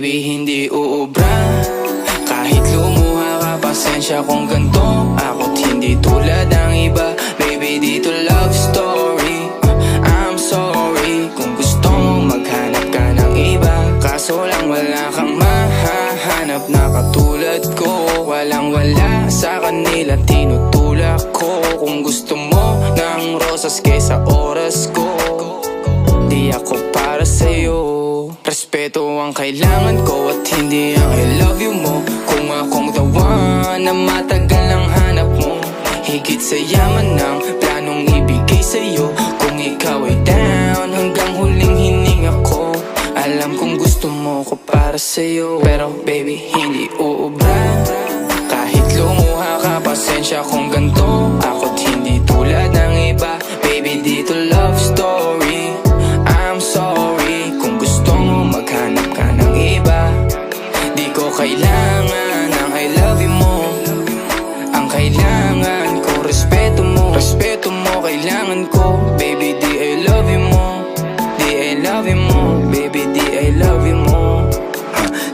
baby hindi uubra. Kahit lumuha ka, pasensya kung ganto. Ako't hindi tulad ng iba. Baby, dito love story. I'm sorry kung gusto mo maghanap ka ng iba. Kaso lang wala kang mahahanap na katulad ko. Walang wala sa kanila, tinutulak ko. Kung gusto mo ng rosas kesa oras ko, di ako para sa'yo. Respeto ang kailangan ko at hindi ang I love you mo. Kung akong the one na matagal ang hanap mo, higit sa yaman ng planong ibigay sa'yo. Kung ikaw ay down hanggang huling hininga ko, alam kong gusto mo ko para sa'yo. Pero baby hindi uubra. Kahit lumuha ka, pasensya kung ganto. Ako't hindi tulad ng iba. Baby dito love story. I'm sorry kung gusto mo maghanap ka ng iba. Di ko kailangan ang I love you mo. Ang kailangan ko respeto mo. Respeto mo kailangan ko. Baby di I love you mo. Di I love you mo. Baby di I love you mo.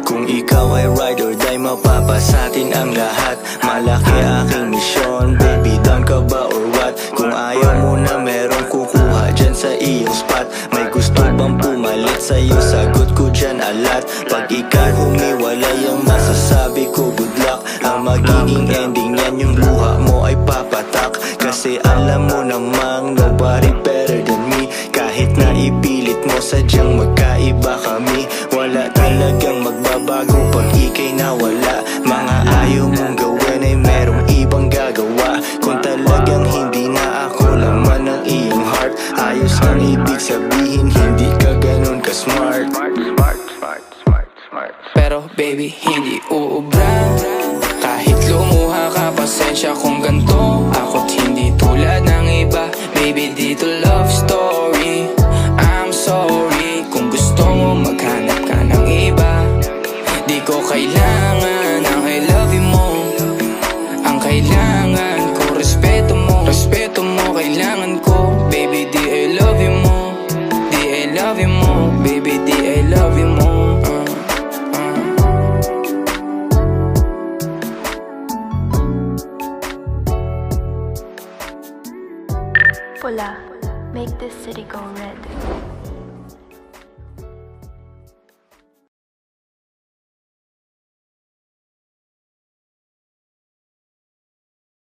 Kung ikaw ay ride or die, mapapasatin ang lahat. Malaki aking misyon, baby down ka ba or what? Kung ayaw mo na merong kukuha dyan sa iyong spot. May gusto bang pumalit sa'yo, sagot ko dyan alat. Pag ikaw humiwalay, ang masasabi ko good luck. Ang magiging ending yan, yung luha mo ay papatak. Kasi alam mo namang nobody better than me. Kahit na ipilit mo, sadyang magkaiba kami. Wala talagang magbabago pag ika'y nawala. Mga ayaw mong gawin ay merong ibang gagawa. Kung talagang hindi na ako laman ng iyong heart, ayos ang ibig sabihin, hindi ka ganun ka-smart. Pero baby hindi uubra. Kahit lumuha ka, pasensya kung ganto. Ako't hindi tulad ng iba. Baby dito love story. I'm sorry kung gusto mo maghanap ka ng iba. Di ko kailangan ang I love you mo. Ang kailangan ko respeto mo. Respeto mo kailangan ko. Baby di I love you mo. Di I love you mo. Baby di I love you mo. Pula, make this city go red.